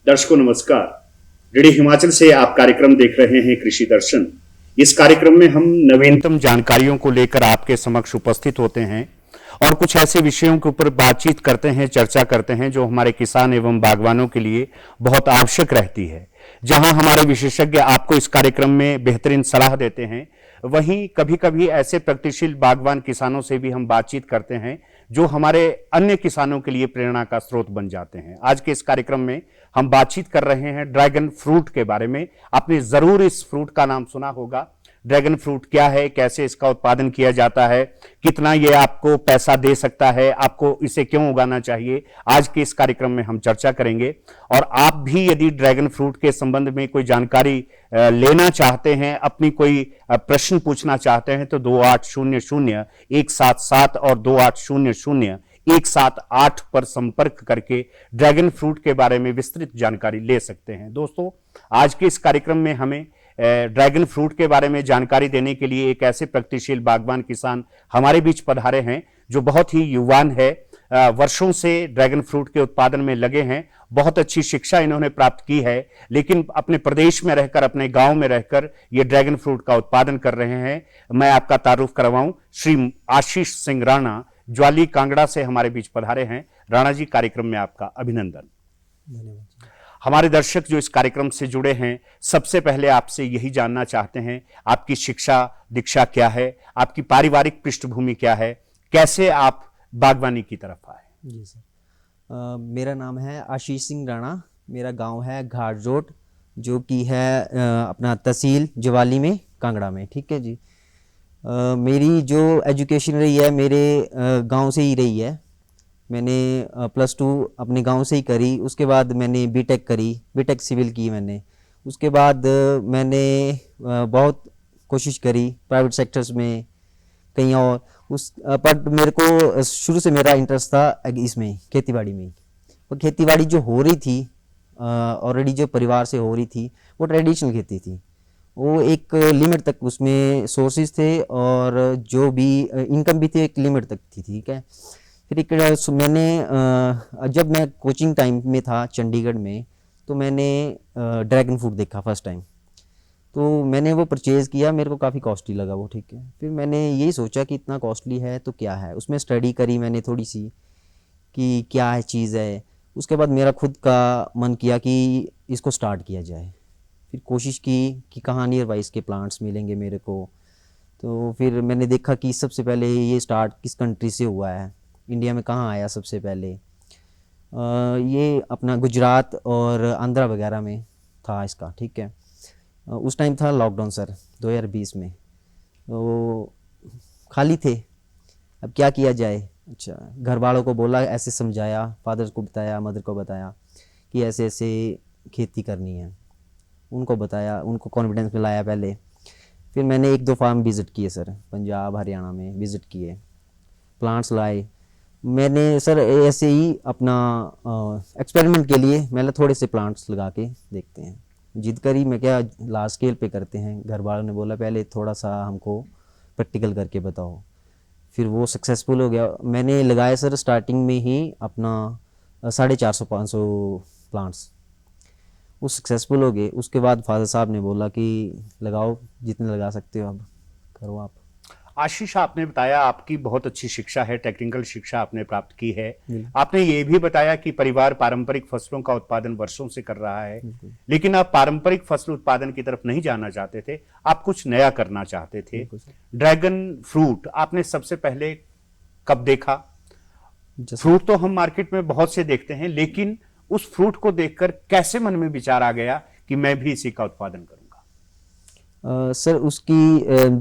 दर्शकों नमस्कार। डीडी हिमाचल से आप कार्यक्रम देख रहे हैं कृषि दर्शन। इस कार्यक्रम में हम नवीनतम जानकारियों को लेकर आपके समक्ष उपस्थित होते हैं और कुछ ऐसे विषयों के ऊपर बातचीत करते हैं, चर्चा करते हैं जो हमारे किसान एवं बागवानों के लिए बहुत आवश्यक रहती है। जहां हमारे विशेषज्ञ आपको इस कार्यक्रम में बेहतरीन सलाह देते हैं, वहीं कभी कभी ऐसे प्रगतिशील बागवान किसानों से भी हम बातचीत करते हैं जो हमारे अन्य किसानों के लिए प्रेरणा का स्रोत बन जाते हैं। आज के इस कार्यक्रम में हम बातचीत कर रहे हैं ड्रैगन फ्रूट के बारे में। आपने जरूर इस फ्रूट का नाम सुना होगा। ड्रैगन फ्रूट क्या है, कैसे इसका उत्पादन किया जाता है, कितना ये आपको पैसा दे सकता है, आपको इसे क्यों उगाना चाहिए, आज के इस कार्यक्रम में हम चर्चा करेंगे। और आप भी यदि ड्रैगन फ्रूट के संबंध में कोई जानकारी लेना चाहते हैं, अपनी कोई प्रश्न पूछना चाहते हैं, तो 2800-177 और 2800-178 पर संपर्क करके ड्रैगन फ्रूट के बारे में विस्तृत जानकारी ले सकते हैं। दोस्तों, आज के इस कार्यक्रम में हमें ड्रैगन फ्रूट के बारे में जानकारी देने के लिए एक ऐसे प्रगतिशील बागवान किसान हमारे बीच पधारे हैं जो बहुत ही युवान है, वर्षों से ड्रैगन फ्रूट के उत्पादन में लगे हैं। बहुत अच्छी शिक्षा इन्होंने प्राप्त की है, लेकिन अपने प्रदेश में रहकर, अपने गांव में रहकर ये ड्रैगन फ्रूट का उत्पादन कर रहे हैं। मैं आपका तारुफ करवाऊं, श्री आशीष सिंह राणा ज्वाली कांगड़ा से हमारे बीच पधारे हैं। राणा जी, कार्यक्रम में आपका अभिनंदन। धन्यवाद। हमारे दर्शक जो इस कार्यक्रम से जुड़े हैं, सबसे पहले आपसे यही जानना चाहते हैं, आपकी शिक्षा दीक्षा क्या है, आपकी पारिवारिक पृष्ठभूमि क्या है, कैसे आप बागवानी की तरफ आए? जी सर, मेरा नाम है आशीष सिंह राणा। मेरा गांव है घाटजोट, जो कि है अपना तहसील ज्वाली में, कांगड़ा में। ठीक है जी। मेरी जो एजुकेशन रही है मेरे गांव से ही रही है। मैंने +2 अपने गांव से ही करी। उसके बाद मैंने बीटेक करी, बीटेक सिविल की मैंने। उसके बाद मैंने बहुत कोशिश करी प्राइवेट सेक्टर्स में, कहीं और पर मेरे को शुरू से मेरा इंटरेस्ट था इसमें, खेतीबाड़ी में। और खेतीबाड़ी जो हो रही थी ऑलरेडी, जो परिवार से हो रही थी, वो ट्रेडिशनल खेती थी। वो एक लिमिट तक उसमें सोर्सेज थे और जो भी इनकम भी थी एक लिमिट तक थी। ठीक है। फिर एक मैंने जब मैं कोचिंग टाइम में था चंडीगढ़ में, तो मैंने ड्रैगन फ्रूट देखा फर्स्ट टाइम। तो मैंने वो परचेज़ किया, मेरे को काफ़ी कॉस्टली लगा वो। ठीक है। फिर मैंने यही सोचा कि इतना कॉस्टली है तो क्या है, उसमें स्टडी करी मैंने थोड़ी सी कि क्या है चीज़ है। उसके बाद मेरा खुद का मन किया कि इसको स्टार्ट किया जाए। फिर कोशिश की कि कहाँ नियर बाई इसके प्लांट्स मिलेंगे मेरे को। तो फिर मैंने देखा कि सबसे पहले ये स्टार्ट किस कंट्री से हुआ है, इंडिया में कहाँ आया सबसे पहले। ये अपना गुजरात और आंध्रा वगैरह में था इसका। ठीक है। उस टाइम था लॉकडाउन सर, 2020 में। तो खाली थे, अब क्या किया जाए। अच्छा, घर वालों को बोला, ऐसे समझाया, फादर को बताया, मदर को बताया कि ऐसे ऐसे खेती करनी है। उनको बताया, उनको कॉन्फिडेंस में लाया पहले। फिर मैंने 1-2 फार्म विज़िट किए सर, पंजाब हरियाणा में विज़िट किए, प्लांट्स लाए मैंने सर। ऐसे ही अपना एक्सपेरिमेंट के लिए मैंने थोड़े से प्लांट्स लगा के देखते हैं, जिद करी। मैं क्या लार्ज स्केल पे करते हैं। घर वालों ने बोला पहले थोड़ा सा हमको प्रैक्टिकल करके बताओ। फिर वो सक्सेसफुल हो गया। मैंने लगाया सर स्टार्टिंग में ही अपना 450-500 प्लांट्स, वो सक्सेसफुल हो गए। उसके बाद फादर साहब ने बोला कि लगाओ, जितने लगा सकते हो अब करो आप। आशीष, आपने बताया आपकी बहुत अच्छी शिक्षा है, टेक्निकल शिक्षा आपने प्राप्त की है। आपने ये भी बताया कि परिवार पारंपरिक फसलों का उत्पादन वर्षों से कर रहा है, लेकिन आप पारंपरिक फसल उत्पादन की तरफ नहीं जाना चाहते थे, आप कुछ नया करना चाहते थे। ड्रैगन फ्रूट आपने सबसे पहले कब देखा? फ्रूट तो हम मार्केट में बहुत से देखते हैं, लेकिन उस फ्रूट को देखकर कैसे मन में विचार आ गया कि मैं भी इसी का उत्पादन करूंगा? सर उसकी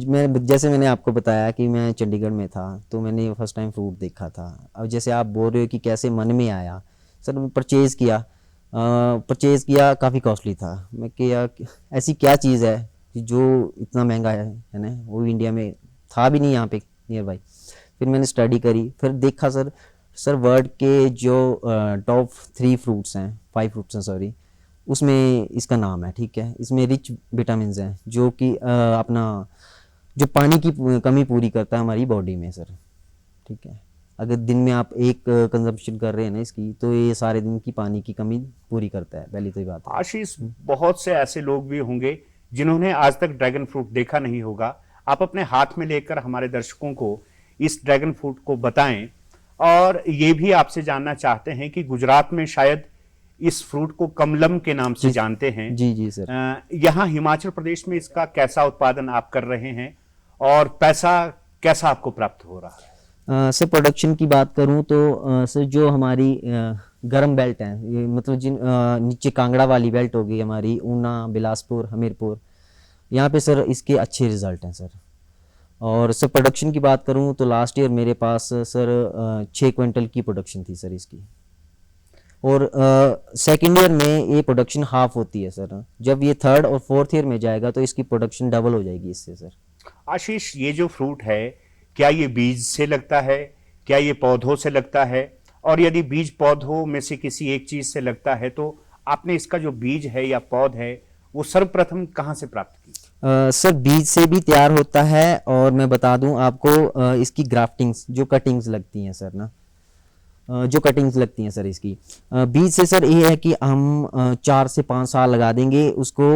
मैं जैसे मैंने आपको बताया कि मैं चंडीगढ़ में था, तो मैंने फर्स्ट टाइम फ्रूट देखा था। अब जैसे आप बोल रहे हो कि कैसे मन में आया, सर परचेज़ किया, काफ़ी कॉस्टली था। मैं क्या ऐसी क्या चीज़ है कि जो इतना महंगा है ना, वो इंडिया में था भी नहीं यहाँ पे नियर बाई। फिर मैंने स्टडी करी, फिर देखा सर वर्ल्ड के जो टॉप 3 फ्रूट्स हैं, 5 फ्रूट्स हैं सॉरी, उसमें इसका नाम है। ठीक है। इसमें रिच विटामिन हैं, जो कि अपना जो पानी की कमी पूरी करता है हमारी बॉडी में सर। ठीक है। अगर दिन में आप एक कंजम्पशन कर रहे हैं ना इसकी, तो ये सारे दिन की पानी की कमी पूरी करता है, पहली तो ये बात है। आशीष, बहुत से ऐसे लोग भी होंगे जिन्होंने आज तक ड्रैगन फ्रूट देखा नहीं होगा। आप अपने हाथ में लेकर हमारे दर्शकों को इस ड्रैगन फ्रूट को बताएं, और ये भी आपसे जानना चाहते हैं कि गुजरात में शायद इस फ्रूट को कमलम के नाम से जानते हैं। जी जी सर। यहाँ हिमाचल प्रदेश में इसका कैसा उत्पादन आप कर रहे हैं और पैसा कैसा आपको प्राप्त हो रहा है? सर प्रोडक्शन की बात करूं तो सर जो हमारी गर्म बेल्ट है, ये मतलब जिन नीचे कांगड़ा वाली बेल्ट होगी हमारी, ऊना, बिलासपुर, हमीरपुर, यहाँ पे सर इसके अच्छे रिजल्ट हैं सर। और सर प्रोडक्शन की बात करूं तो लास्ट ईयर मेरे पास सर 6 क्विंटल की प्रोडक्शन थी सर इसकी। और सेकेंड ईयर में ये प्रोडक्शन हाफ होती है सर। जब ये थर्ड और फोर्थ ईयर में जाएगा तो इसकी प्रोडक्शन डबल हो जाएगी इससे सर। आशीष, ये जो फ्रूट है, क्या ये बीज से लगता है, क्या ये पौधों से लगता है? और यदि बीज पौधों में से किसी एक चीज से लगता है तो आपने इसका जो बीज है या पौध है वो सर्वप्रथम कहाँ से प्राप्त की? सर बीज से भी तैयार होता है, और मैं बता दूं आपको इसकी ग्राफ्टिंग्स जो कटिंग्स लगती हैं सर ना, जो कटिंग्स लगती हैं सर इसकी बीज से सर ये है कि हम 4 से 5 साल लगा देंगे उसको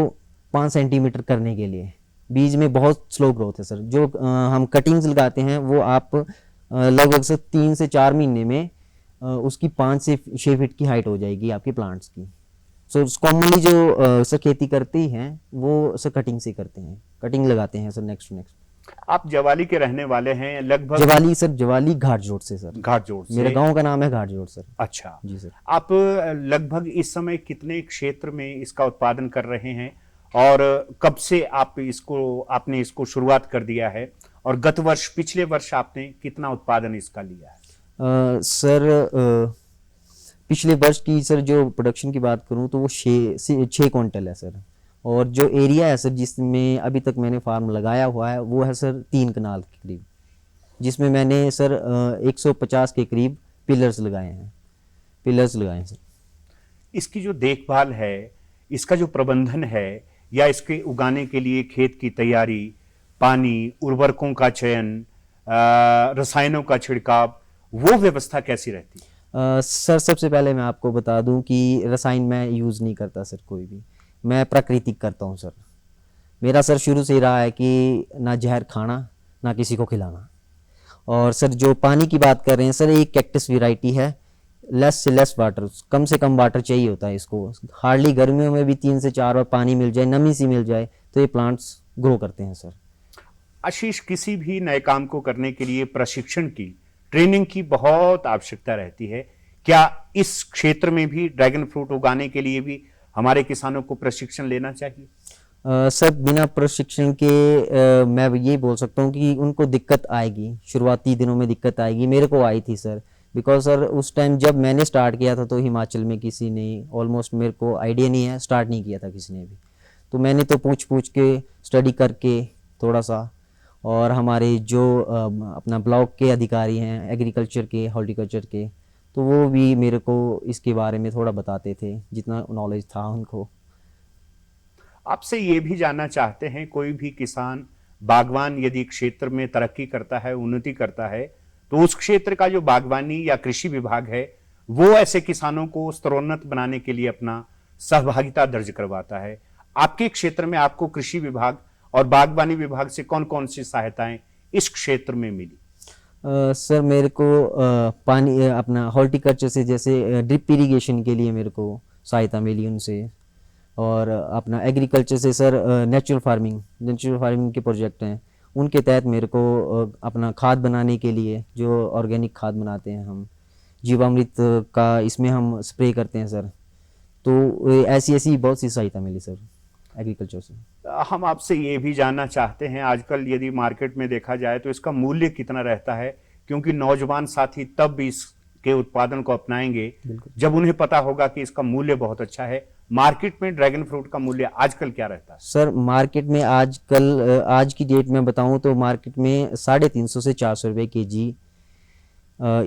5 सेंटीमीटर करने के लिए। बीज में बहुत स्लो ग्रोथ है सर। जो हम कटिंग्स लगाते हैं वो आप लगभग सर 3 से 4 महीने में उसकी 5 से 6 फीट की हाइट हो जाएगी आपके प्लांट्स की। सो कॉमनली जो सर खेती करते ही हैं वो सर कटिंग से करते हैं, कटिंग लगाते हैं सर नेक्स्ट टू नेक्स्ट। आप जवाली के रहने वाले हैं लगभग? जवाली सर, जवाली घाटजोट से सर। घाटजोट से? मेरे गांव का नाम है घाटजोट सर। अच्छा जी सर। आप लगभग इस समय कितने क्षेत्र में इसका उत्पादन कर रहे हैं और कब से आपने इसको शुरुआत कर दिया है, और गत वर्ष, पिछले वर्ष आपने कितना उत्पादन इसका लिया है? सर पिछले वर्ष की सर जो प्रोडक्शन की बात करूं तो वो 6 क्विंटल है सर। और जो एरिया है सर जिसमें अभी तक मैंने फार्म लगाया हुआ है वो है सर 3 कनाल के करीब, जिसमें मैंने सर 150 के करीब पिलर्स लगाए हैं सर। इसकी जो देखभाल है, इसका जो प्रबंधन है, या इसके उगाने के लिए खेत की तैयारी, पानी, उर्वरकों का चयन, रसायनों का छिड़काव, वो व्यवस्था कैसी रहती है? सर सबसे पहले मैं आपको बता दूं कि रसायन मैं यूज़ नहीं करता सर कोई भी, मैं प्राकृतिक करता हूं सर। मेरा सर शुरू से ही रहा है कि ना जहर खाना ना किसी को खिलाना। और सर जो पानी की बात कर रहे हैं सर, एक कैक्टस वैरायटी है, लेस से लेस वाटर, कम से कम वाटर चाहिए होता है इसको। हार्डली गर्मियों में भी 3 से 4 बार पानी मिल जाए, नमी सी मिल जाए तो ये प्लांट्स ग्रो करते हैं सर। आशीष, किसी भी नए काम को करने के लिए प्रशिक्षण की, ट्रेनिंग की बहुत आवश्यकता रहती है। क्या इस क्षेत्र में भी ड्रैगन फ्रूट उगाने के लिए भी हमारे किसानों को प्रशिक्षण लेना चाहिए? सर बिना प्रशिक्षण के मैं ये बोल सकता हूँ कि उनको दिक्कत आएगी, शुरुआती दिनों में दिक्कत आएगी। मेरे को आई थी सर, बिकॉज सर उस टाइम जब मैंने स्टार्ट किया था तो हिमाचल में किसी ने, ऑलमोस्ट मेरे को आइडिया नहीं है, स्टार्ट नहीं किया था किसी ने भी। तो मैंने तो पूछ के स्टडी करके थोड़ा सा, और हमारे जो अपना ब्लॉक के अधिकारी हैं एग्रीकल्चर के, हॉर्टिकल्चर के, तो वो भी मेरे को इसके बारे में थोड़ा बताते थे जितना नॉलेज था उनको। आपसे ये भी जानना चाहते हैं, कोई भी किसान, बागवान यदि क्षेत्र में तरक्की करता है, उन्नति करता है, तो उस क्षेत्र का जो बागवानी या कृषि विभाग है वो ऐसे किसानों को स्तरोन्नत बनाने के लिए अपना सहभागिता दर्ज करवाता है। आपके क्षेत्र में आपको कृषि विभाग और बागवानी विभाग से कौन कौन सी सहायताएं इस क्षेत्र में मिली? सर मेरे को पानी अपना हॉर्टिकल्चर से, जैसे ड्रिप इरिगेशन के लिए मेरे को सहायता मिली उनसे। और अपना एग्रीकल्चर से सर नेचुरल फार्मिंग के प्रोजेक्ट हैं, उनके तहत मेरे को अपना खाद बनाने के लिए, जो ऑर्गेनिक खाद बनाते हैं हम, जीवामृत का इसमें हम स्प्रे करते हैं सर। तो ऐसी बहुत सी सहायता मिली सर एग्रीकल्चर से। हम आपसे ये भी जानना चाहते हैं, आजकल यदि मार्केट में देखा जाए तो इसका मूल्य कितना रहता है? क्योंकि नौजवान साथी तब इसके उत्पादन को अपनाएंगे जब उन्हें पता होगा कि इसका मूल्य बहुत अच्छा है। मार्केट में ड्रैगन फ्रूट का मूल्य आजकल क्या रहता है? सर मार्केट में आजकल, आज की डेट में बताऊं तो मार्केट में 350 से 400 रुपये केजी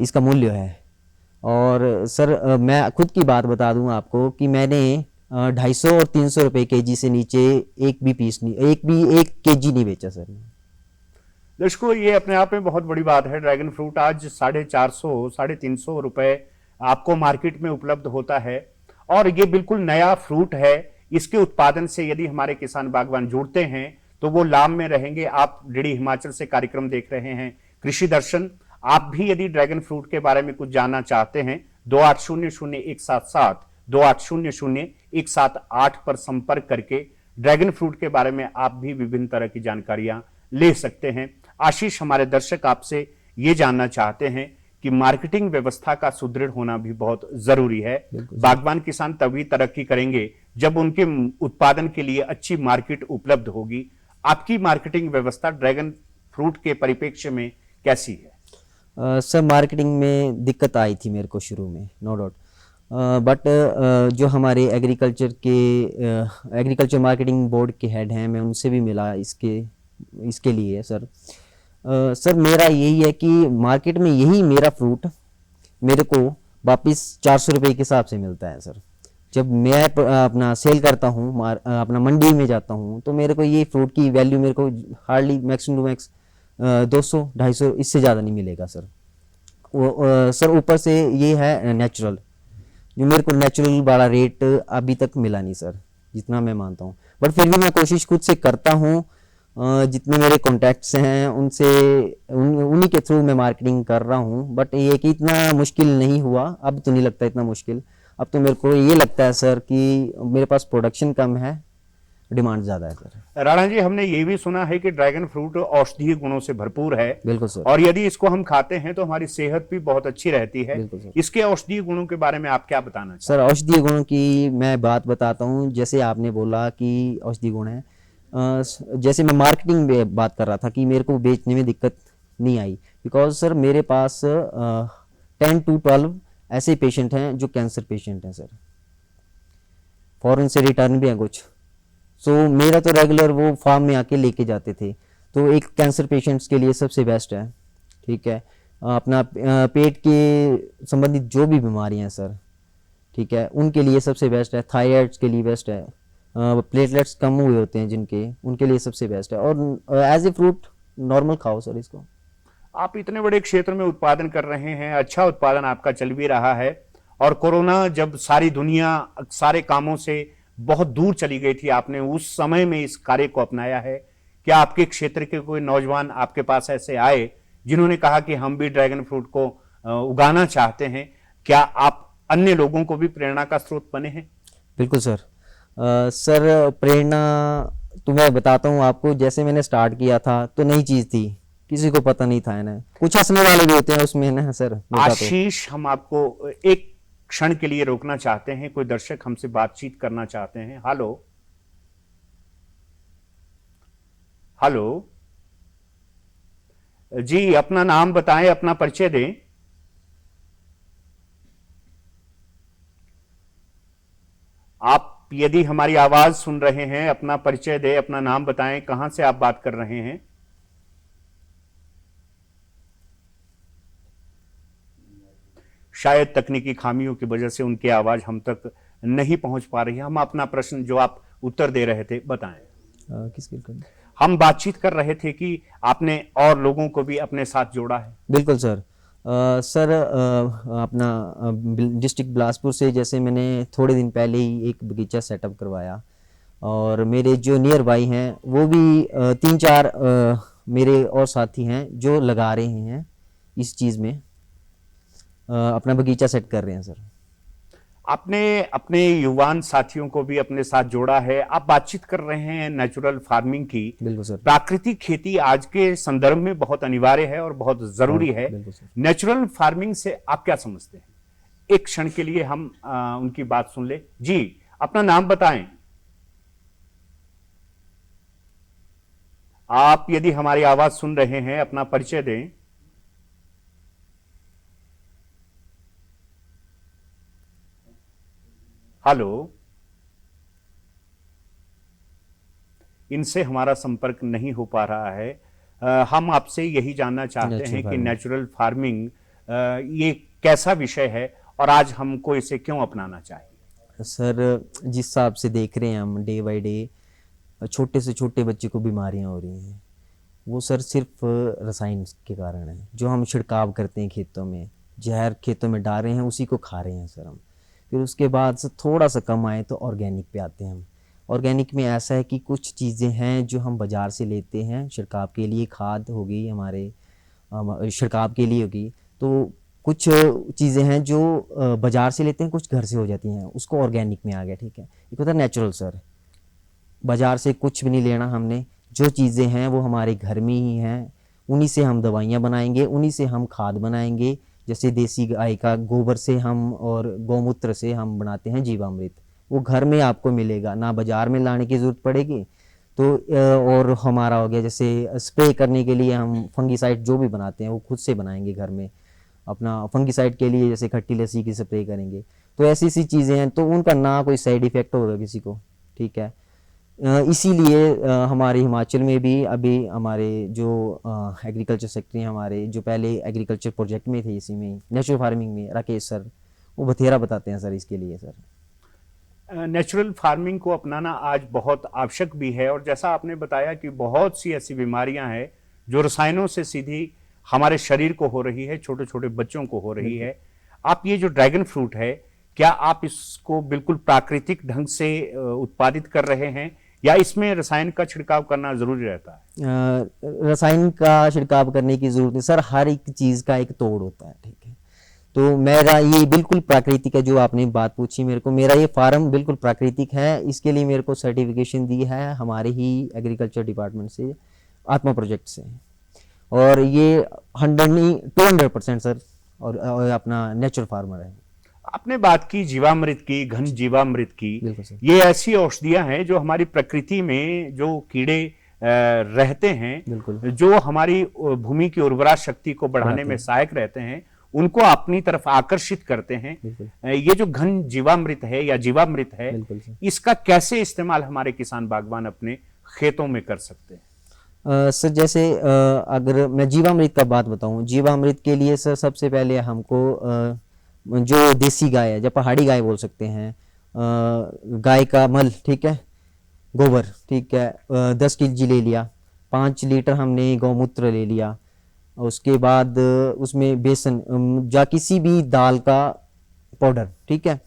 इसका मूल्य है। और सर मैं खुद की बात बता दूं आपको कि मैंने 250 और 300 रुपये केजी से नीचे एक केजी नहीं बेचा सर। दर्शकों, ये अपने आप में बहुत बड़ी बात है। ड्रैगन फ्रूट आज 450 350 रुपए आपको मार्केट में उपलब्ध होता है और ये बिल्कुल नया फ्रूट है। इसके उत्पादन से यदि हमारे किसान बागवान जुड़ते हैं तो वो लाभ में रहेंगे। आप डीडी हिमाचल से कार्यक्रम देख रहे हैं कृषि दर्शन। आप भी यदि ड्रैगन फ्रूट के बारे में कुछ जानना चाहते हैं 28000177 28000178 पर संपर्क करके ड्रैगन फ्रूट के बारे में आप भी विभिन्न तरह की जानकारियां ले सकते हैं। आशीष, हमारे दर्शक आपसे ये जानना चाहते हैं कि मार्केटिंग व्यवस्था का सुदृढ़ होना भी बहुत जरूरी है। बागवान किसान तभी तरक्की करेंगे जब उनके उत्पादन के लिए अच्छी मार्केट उपलब्ध होगी। आपकी मार्केटिंग व्यवस्था ड्रैगन फ्रूट के परिप्रेक्ष्य में कैसी है? सर, मार्केटिंग में दिक्कत आई थी मेरे को शुरू में, नो डाउट। बट जो हमारे एग्रीकल्चर मार्केटिंग बोर्ड के हेड हैं, मैं उनसे भी मिला इसके लिए। सर, सर मेरा यही है कि मार्केट में यही मेरा फ्रूट मेरे को वापस 400 रुपये के हिसाब से मिलता है। सर, जब मैं अपना सेल करता हूँ, अपना मंडी में जाता हूँ, तो मेरे को ये फ्रूट की वैल्यू मेरे को हार्डली मैक्सिमम टू मैक्स 200-250, इससे ज़्यादा नहीं मिलेगा सर। सर, ऊपर से ये है नेचुरल, जो मेरे को नेचुरल वाला रेट अभी तक मिला नहीं सर, जितना मैं मानता हूँ। बट फिर भी मैं कोशिश खुद से करता हूँ। जितने मेरे कॉन्टैक्ट्स हैं उनसे उन्हीं के थ्रू मैं मार्केटिंग कर रहा हूँ। बट ये कि इतना मुश्किल नहीं हुआ, अब तो नहीं लगता इतना मुश्किल। अब तो मेरे को ये लगता है सर कि मेरे पास प्रोडक्शन कम है, डिमांड ज़्यादा है सर। राणा जी, हमने ये भी सुना है कि ड्रैगन फ्रूट औषधीय गुणों से भरपूर है। बिल्कुल सर। और यदि इसको हम खाते हैं तो हमारी सेहत भी बहुत अच्छी रहती है। बिल्कुल सर। इसके औषधीय गुणों के बारे में आप क्या बताना चाहते सर, औषधीय गुणों की मैं बात बताता हूँ। जैसे आपने बोला कि औषधीय गुण है, जैसे मैं मार्केटिंग में बात कर रहा था कि मेरे को बेचने में दिक्कत नहीं आई, बिकॉज सर मेरे पास 10 to 12 ऐसे पेशेंट हैं जो कैंसर पेशेंट हैं सर। फॉरेन से रिटर्न भी हैं कुछ। सो मेरा तो रेगुलर वो फार्म में आके लेके जाते थे। तो एक कैंसर पेशेंट्स के लिए सबसे बेस्ट है, ठीक है। अपना पेट के संबंधित जो भी बीमारियां हैं सर, ठीक है, उनके लिए सबसे बेस्ट है। थायराइड्स के लिए बेस्ट है। प्लेटलेट्स कम हुए होते हैं जिनके, उनके लिए सबसे बेस्ट है। और एज ए फ्रूट नॉर्मल खाओ सर इसको। आप इतने बड़े क्षेत्र में उत्पादन कर रहे हैं, अच्छा उत्पादन आपका चल भी रहा है। और कोरोना जब सारी दुनिया सारे कामों से बहुत दूर चली गई थी, आपने उस समय में इस कार्य को अपनाया है। क्या आपके क्षेत्र के कोई नौजवान आपके पास ऐसे आए जिन्होंने कहा कि हम भी ड्रैगन फ्रूट को उगाना चाहते हैं? क्या आप अन्य लोगों को भी प्रेरणा का स्रोत बने हैं? बिल्कुल सर। सर, प्रेरणा तो मैं बताता हूँ आपको। जैसे मैंने स्टार्ट किया था तो नई चीज़ थी, किसी को पता नहीं था ना, कुछ हंसने वाले भी होते हैं उसमें ना सर। आशीष, हम आपको एक क्षण के लिए रोकना चाहते हैं। कोई दर्शक हमसे बातचीत करना चाहते हैं। हेलो हेलो जी, अपना नाम बताएं, अपना परिचय दें। आप यदि हमारी आवाज सुन रहे हैं, अपना परिचय दें, अपना नाम बताएं, कहां से आप बात कर रहे हैं। शायद तकनीकी खामियों की वजह से उनकी आवाज हम तक नहीं पहुंच पा रही है। हम अपना प्रश्न जो आप उत्तर दे रहे थे बताएं। किसके? हम बातचीत कर रहे थे कि आपने और लोगों को भी अपने साथ जोड़ा है। बिल्कुल सर। सर, अपना डिस्ट्रिक्ट बिलासपुर से जैसे मैंने थोड़े दिन पहले ही एक बगीचा सेटअप करवाया, और मेरे जो नियर बाई हैं वो भी 3-4 मेरे और साथी हैं जो लगा रहे हैं इस चीज़ में, अपना बगीचा सेट कर रहे हैं सर। आपने अपने युवान साथियों को भी अपने साथ जोड़ा है। आप बातचीत कर रहे हैं नेचुरल फार्मिंग की। बिल्कुल सर। प्राकृतिक खेती आज के संदर्भ में बहुत अनिवार्य है और बहुत जरूरी है। नेचुरल फार्मिंग से आप क्या समझते हैं? एक क्षण के लिए हम उनकी बात सुन ले। जी, अपना नाम बताएं। आप यदि हमारी आवाज सुन रहे हैं, अपना परिचय दें। हेलो, इनसे हमारा संपर्क नहीं हो पा रहा है। हम आपसे यही जानना चाहते हैं कि नेचुरल फार्मिंग ये कैसा विषय है और आज हमको इसे क्यों अपनाना चाहिए? सर, जिस हिसाब से देख रहे हैं हम डे बाय डे, छोटे से छोटे बच्चे को बीमारियां हो रही हैं, वो सर सिर्फ रसायन के कारण है। जो हम छिड़काव करते हैं खेतों में, जहर खेतों में डाल रहे हैं, उसी को खा रहे हैं सर हम। फिर उसके बाद से थोड़ा सा कम आए तो ऑर्गेनिक पे आते हैं हम। ऑर्गेनिक में ऐसा है कि कुछ चीज़ें हैं जो हम बाज़ार से लेते हैं छिड़काव के लिए, खाद हो गई हमारे छिड़काव के लिए होगी, तो कुछ चीज़ें हैं जो बाज़ार से लेते हैं, कुछ घर से हो जाती हैं, उसको ऑर्गेनिक में आ गया। ठीक है, एक होता है नेचुरल सर, बाज़ार से कुछ भी नहीं लेना हमने, जो चीज़ें हैं वो हमारे घर में ही हैं, उन्हीं से हम दवाइयाँ बनाएंगे, उन्हीं से हम खाद बनाएंगे। जैसे देसी गाय का गोबर से हम और गौमूत्र से हम बनाते हैं जीवामृत, वो घर में आपको मिलेगा, ना बाज़ार में लाने की ज़रूरत पड़ेगी। तो और हमारा हो गया जैसे स्प्रे करने के लिए हम फंगीसाइड जो भी बनाते हैं वो खुद से बनाएंगे घर में। अपना फंगीसाइड के लिए जैसे खट्टी लस्सी की स्प्रे करेंगे, तो ऐसी सी चीज़ें हैं, तो उनका ना कोई साइड इफ़ेक्ट होगा किसी को। ठीक है, इसीलिए हमारे हिमाचल में भी अभी हमारे जो एग्रीकल्चर सेक्रेटरी हैं हमारे, जो पहले एग्रीकल्चर प्रोजेक्ट में थे, इसी में नेचुरल फार्मिंग में, राकेश सर, वो बथेरा बताते हैं सर इसके लिए सर। नेचुरल फार्मिंग को अपनाना आज बहुत आवश्यक भी है, और जैसा आपने बताया कि बहुत सी ऐसी बीमारियां हैं जो रसायनों से सीधी हमारे शरीर को हो रही है, छोटे छोटे बच्चों को हो रही है। आप ये जो ड्रैगन फ्रूट है, क्या आप इसको बिल्कुल प्राकृतिक ढंग से उत्पादित कर रहे हैं, या इसमें रसायन का छिड़काव करना जरूरी रहता है? रसायन का छिड़काव करने की ज़रूरत नहीं सर, हर एक चीज़ का एक तोड़ होता है। ठीक है, तो मेरा ये बिल्कुल प्राकृतिक है। जो आपने बात पूछी मेरे को, मेरा ये फार्म बिल्कुल प्राकृतिक है। इसके लिए मेरे को सर्टिफिकेशन दी है हमारे ही एग्रीकल्चर डिपार्टमेंट से, आत्मा प्रोजेक्ट से, और ये 100 नहीं 200% सर, और अपना नेचुरल फार्मर है। आपने बात की जीवामृत की, घन जीवामृत की। सर, ये ऐसी औषधियां हैं जो हमारी प्रकृति में जो कीड़े रहते हैं, जो हमारी भूमि की उर्वरा शक्ति को बढ़ाने में सहायक रहते हैं, उनको अपनी तरफ आकर्षित करते हैं। ये जो घन जीवामृत है या जीवामृत है, इसका कैसे इस्तेमाल हमारे किसान बागवान अपने खेतों में कर सकते हैं? सर जैसे अगर मैं जीवामृत का बात बताऊं, जीवामृत के लिए सर सबसे पहले हमको जो देसी गाय है, या पहाड़ी गाय बोल सकते हैं, गाय का मल, ठीक है, गोबर, ठीक है, 10 kg ले लिया, 5 लीटर हमने गौमूत्र ले लिया, उसके बाद उसमें बेसन या किसी भी दाल का पाउडर, ठीक है,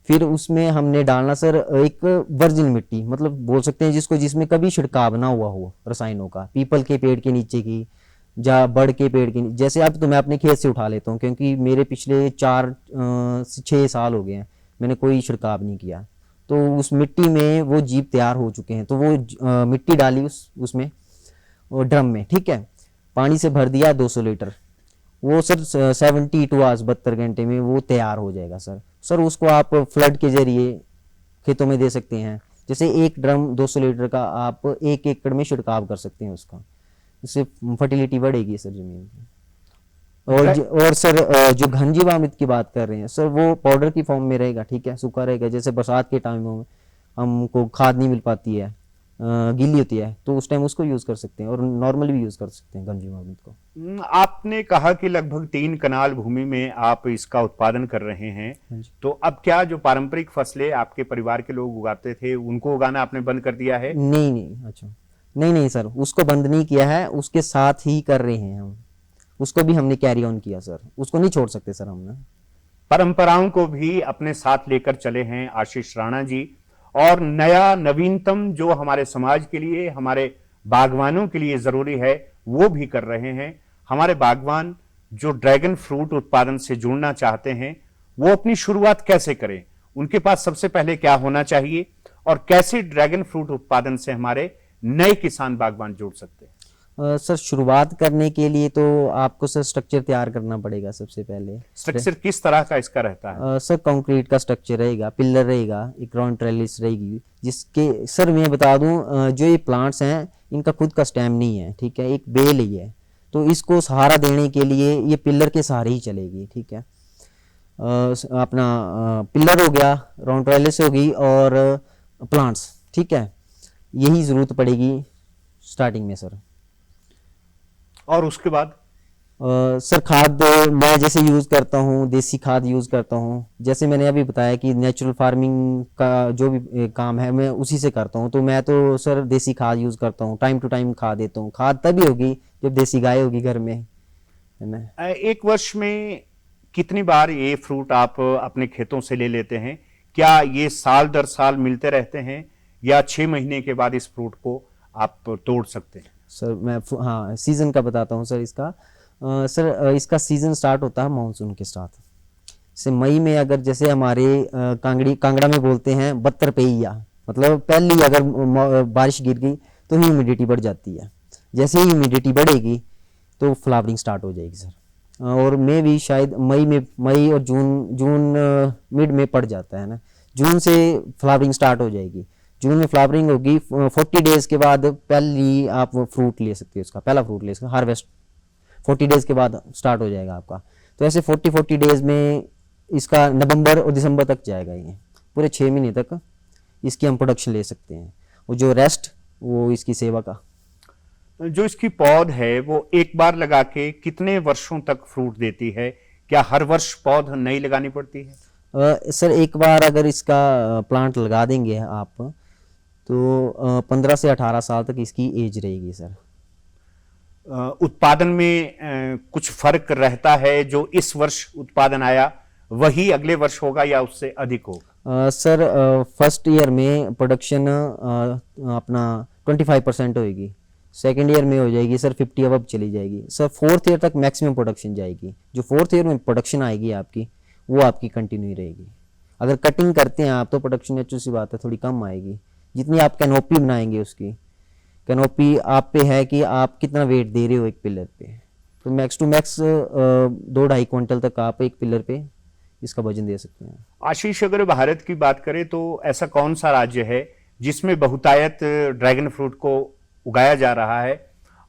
फिर उसमें हमने डालना सर एक वर्जिन मिट्टी, मतलब बोल सकते हैं जिसको, जिसमें कभी छिड़काव ना हुआ हो रसायनों का, पीपल के पेड़ के नीचे की या बड़ के पेड़ के, जैसे अब तो मैं अपने खेत से उठा लेता हूँ, क्योंकि मेरे पिछले 4 से 6 साल हो गए हैं मैंने कोई छिड़काव नहीं किया, तो उस मिट्टी में वो जीव तैयार हो चुके हैं, तो वो मिट्टी डाली उसमें ड्रम में, ठीक है, पानी से भर दिया 200 लीटर, वो सर 72 आवर्स 72 घंटे में वो तैयार हो जाएगा सर उसको आप फ्लड के जरिए खेतों में दे सकते हैं। जैसे एक ड्रम 200 लीटर का आप 1 एकड़ में छिड़काव कर सकते हैं उसका, इससे फर्टिलिटी बढ़ेगी सर जमीन की। और सर जो घन जीवामृत की बात कर रहे हैं सर, वो पाउडर की फॉर्म में रहेगा, ठीक है, सूखा रहेगा। जैसे बरसात के टाइमों में हमको खाद नहीं मिल पाती है, गीली होती है, तो उस टाइम उसको यूज कर सकते हैं, और नॉर्मल भी यूज कर सकते हैं घन जीवामृत को। आपने कहा कि लगभग 3 कनाल भूमि में आप इसका उत्पादन कर रहे हैं, तो अब क्या जो पारंपरिक फसलें आपके परिवार के लोग उगाते थे उनको उगाना आपने बंद कर दिया है? नहीं, अच्छा, नहीं सर, उसको बंद नहीं किया है, उसके साथ ही कर रहे हैं हम, उसको भी हमने कैरी ऑन किया सर, उसको नहीं छोड़ सकते सर हमने। परंपराओं को भी अपने साथ लेकर चले हैं आशीष राणा जी, और नया नवीनतम जो हमारे समाज के लिए, हमारे बागवानों के लिए जरूरी है, वो भी कर रहे हैं। हमारे बागवान जो ड्रैगन फ्रूट उत्पादन से जुड़ना चाहते हैं, वो अपनी शुरुआत कैसे करें, उनके पास सबसे पहले क्या होना चाहिए, और कैसे ड्रैगन फ्रूट उत्पादन से हमारे नए किसान बागवान जुड़ सकते हैं? सर शुरुआत करने के लिए तो आपको सर स्ट्रक्चर तैयार करना पड़ेगा सबसे पहले। स्ट्रक्चर किस तरह का इसका रहता है? सर कंक्रीट का स्ट्रक्चर रहेगा, पिलर रहेगा, एक राउंड ट्रेलिस रहेगी, जिसके सर मैं बता दूं, जो ये प्लांट्स हैं इनका खुद का स्टेम नहीं है, ठीक है, एक बेल ही है, तो इसको सहारा देने के लिए ये पिलर के सहारे ही चलेगी, ठीक है। अपना पिलर हो गया, राउंड ट्रेलिस होगी, और प्लांट्स, ठीक है, यही ज़रूरत पड़ेगी स्टार्टिंग में सर। और उसके बाद? सर खाद मैं जैसे यूज़ करता हूँ, देसी खाद यूज़ करता हूँ। जैसे मैंने अभी बताया कि नेचुरल फार्मिंग का जो भी काम है मैं उसी से करता हूँ। तो मैं तो सर देसी खाद यूज़ करता हूँ, टाइम टू टाइम खाद देता हूँ। खाद तभी होगी जब देसी गाय होगी घर में, है ना। एक वर्ष में कितनी बार ये फ्रूट आप अपने खेतों से ले लेते हैं? क्या ये साल दर साल मिलते रहते हैं या 6 महीने के बाद इस फ्रूट को आप तोड़ सकते हैं? सर मैं हाँ सीज़न का बताता हूँ सर इसका। सर इसका सीज़न स्टार्ट होता है मानसून के साथ से। मई में अगर जैसे हमारे कांगड़ा में बोलते हैं 72 पहिया, मतलब पहली अगर बारिश गिर गई तो ह्यूमिडिटी बढ़ जाती है। जैसे ही ह्यूमिडिटी बढ़ेगी तो फ्लावरिंग स्टार्ट हो जाएगी सर। और मई भी शायद मई और जून मिड में पड़ जाता है ना। जून से फ्लावरिंग स्टार्ट हो जाएगी। जून में फ्लावरिंग होगी, 40 डेज के बाद पहली आप फ्रूट ले सकते हो, उसका पहला फ्रूट ले सकते हो। हार्वेस्ट 40 डेज के बाद स्टार्ट हो जाएगा आपका। तो ऐसे 40 डेज में इसका नवंबर और दिसंबर तक जाएगा। ये पूरे 6 महीने तक इसकी हम प्रोडक्शन ले सकते हैं। और जो रेस्ट वो इसकी सेवा का। जो इसकी पौध है वो एक बार लगा के कितने वर्षों तक फ्रूट देती है? क्या हर वर्ष पौध नई लगानी पड़ती है? सर एक बार अगर इसका प्लांट लगा देंगे आप तो 15 से 18 साल तक इसकी एज रहेगी सर। उत्पादन में कुछ फर्क रहता है? जो इस वर्ष उत्पादन आया वही अगले वर्ष होगा या उससे अधिक होगा? सर फर्स्ट ईयर में प्रोडक्शन अपना 25% होएगी। सेकेंड ईयर में हो जाएगी सर 50 अबव चली जाएगी सर। फोर्थ ईयर तक मैक्सिमम प्रोडक्शन जाएगी। जो फोर्थ ईयर में प्रोडक्शन आएगी आपकी वो आपकी कंटिन्यू रहेगी। अगर कटिंग करते हैं आप तो प्रोडक्शन नेचुरल सी बात है थोड़ी कम आएगी। जितनी आप कैनोपी बनाएंगे, उसकी कैनोपी आप पे है कि आप कितना वेट दे रहे हो एक पिलर पे। तो मैक्स टू मैक्स 2-2.5 क्विंटल तक आप एक पिलर पे इसका वजन दे सकते हैं। आशीष, अगर भारत की बात करें तो ऐसा कौन सा राज्य है जिसमें बहुतायत ड्रैगन फ्रूट को उगाया जा रहा है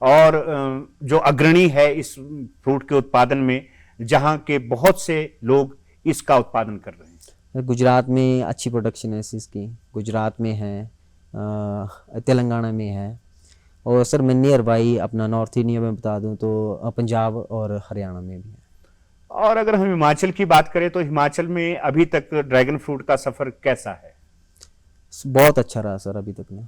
और जो अग्रणी है इस फ्रूट के उत्पादन में, जहां के बहुत से लोग इसका उत्पादन कर रहे हैं? गुजरात में अच्छी प्रोडक्शन है इसकी। गुजरात में है, तेलंगाना में है, और सर मैं नियर बाई अपना नॉर्थ इंडिया में बता दूं तो पंजाब और हरियाणा में भी है। और अगर हम हिमाचल की बात करें तो हिमाचल में अभी तक ड्रैगन फ्रूट का सफर कैसा है? बहुत अच्छा रहा सर अभी तक ना।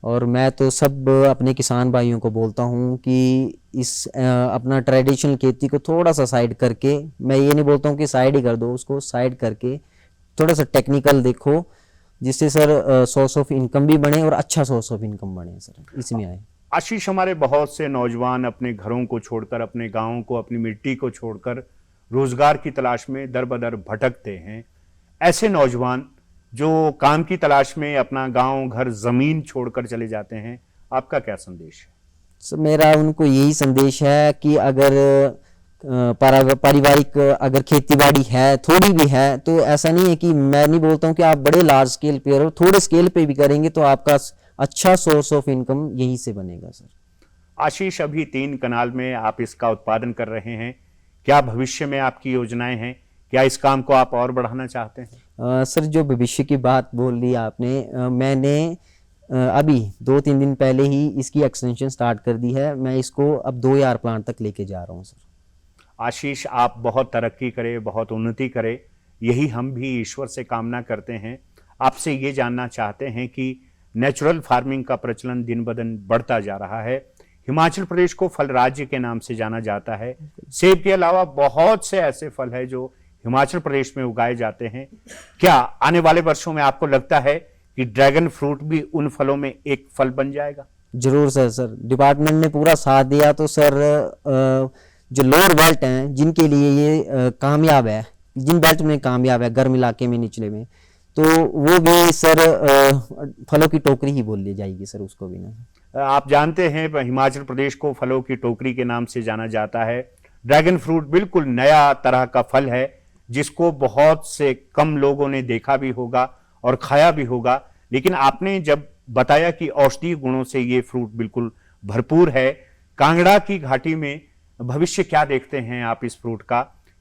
और मैं तो सब अपने किसान भाइयों को बोलता हूँ कि इस अपना ट्रेडिशनल खेती को थोड़ा सा साइड करके, मैं ये नहीं बोलता हूँ कि साइड ही कर दो, उसको साइड करके थोड़ा सा टेक्निकल देखो, जिससे सर सोर्स ऑफ इनकम भी बने और अच्छा सोर्स ऑफ इनकम बने सर, इसमें आए। आशीष, हमारे बहुत से नौजवान अपने घरों को छोड़कर, अपने गांवों को, अपनी मिट्टी को छोड़कर रोजगार की तलाश में दर बदर भटकते हैं। ऐसे नौजवान जो काम की तलाश में अपना गांव, घर, जमीन छोड़कर चले जाते हैं, आपका क्या संदेश है? सर मेरा उनको यही संदेश है कि अगर पारिवारिक अगर खेती बाड़ी है, थोड़ी भी है, तो ऐसा नहीं है कि मैं नहीं बोलता हूँ कि आप बड़े लार्ज स्केल पे और थोड़े स्केल पे भी करेंगे तो आपका अच्छा सोर्स ऑफ इनकम यहीं से बनेगा सर। आशीष, अभी 3 कनाल में आप इसका उत्पादन कर रहे हैं। क्या भविष्य में आपकी योजनाएं हैं? क्या इस काम को आप और बढ़ाना चाहते हैं? सर जो भविष्य की बात बोल ली आपने, मैंने अभी 2-3 दिन पहले ही इसकी एक्सटेंशन स्टार्ट कर दी है। मैं इसको अब 2000 प्लांट तक लेके जा रहा हूँ सर। आशीष, आप बहुत तरक्की करें, बहुत उन्नति करें, यही हम भी ईश्वर से कामना करते हैं। आपसे ये जानना चाहते हैं कि नेचुरल फार्मिंग का प्रचलन दिन ब दिन बढ़ता जा रहा है। हिमाचल प्रदेश को फल राज्य के नाम से जाना जाता है। सेब के अलावा बहुत से ऐसे फल हैं जो हिमाचल प्रदेश में उगाए जाते हैं। क्या आने वाले वर्षों में आपको लगता है कि ड्रैगन फ्रूट भी उन फलों में एक फल बन जाएगा? जरूर सर। सर डिपार्टमेंट ने पूरा साथ दिया तो सर जो लोअर बेल्ट हैं जिनके लिए ये कामयाब है, जिन बेल्ट में कामयाब है गर्म इलाके में, निचले में, तो वो भी सर फलों की टोकरी ही बोल ली जाएगी सर उसको भी ना। आप जानते हैं हिमाचल प्रदेश को फलों की टोकरी के नाम से जाना जाता है। ड्रैगन फ्रूट बिल्कुल नया तरह का फल है जिसको बहुत से कम लोगों ने देखा भी होगा और खाया भी होगा। लेकिन आपने जब बताया कि औषधीय गुणों से ये फ्रूट बिल्कुल भरपूर है, कांगड़ा की घाटी में भविष्य क्या देखते हैं आप इस फ्रूट का?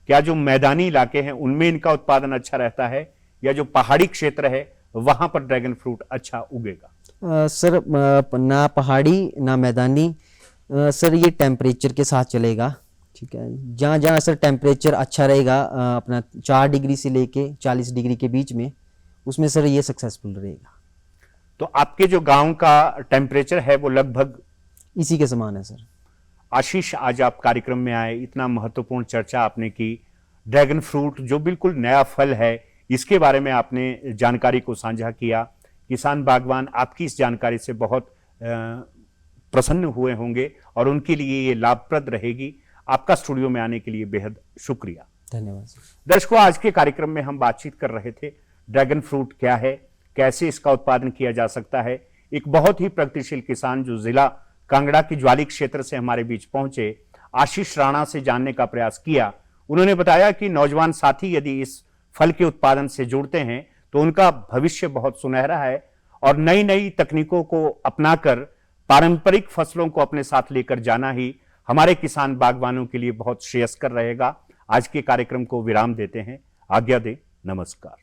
क्या जो मैदानी इलाके हैं उनमें इनका उत्पादन अच्छा रहता है या जो पहाड़ी क्षेत्र है वहां पर ड्रैगन फ्रूट अच्छा उगेगा? सर ना पहाड़ी ना मैदानी, सर ये टेम्परेचर के साथ चलेगा। ठीक है। जहाँ जहाँ सर टेम्परेचर अच्छा रहेगा अपना 4 डिग्री से लेके 40 डिग्री के बीच में, उसमें सर ये सक्सेसफुल रहेगा। तो आपके जो गांव का टेम्परेचर है वो लगभग इसी के समान है सर। आशीष, आज आप कार्यक्रम में आए, इतना महत्वपूर्ण चर्चा आपने की। ड्रैगन फ्रूट जो बिल्कुल नया फल है, इसके बारे में आपने जानकारी को साझा किया। किसान बागवान आपकी इस जानकारी से बहुत प्रसन्न हुए होंगे और उनके लिए ये लाभप्रद रहेगी। आपका स्टूडियो में आने के लिए बेहद शुक्रिया। धन्यवाद सर। दर्शकों, आज के कार्यक्रम में हम बातचीत कर रहे थे ड्रैगन फ्रूट क्या है, कैसे इसका उत्पादन किया जा सकता है। एक बहुत ही प्रगतिशील किसान जो जिला कांगड़ा की ज्वाली क्षेत्र से हमारे बीच पहुंचे, आशीष राणा से जानने का प्रयास किया। उन्होंने बताया कि नौजवान साथी यदि इस फल के उत्पादन से जुड़ते हैं तो उनका भविष्य बहुत सुनहरा है और नई नई तकनीकों को अपनाकर पारंपरिक फसलों को अपने साथ लेकर जाना ही हमारे किसान बागवानों के लिए बहुत श्रेयस्कर रहेगा। आज के कार्यक्रम को विराम देते हैं, आज्ञा दें, नमस्कार।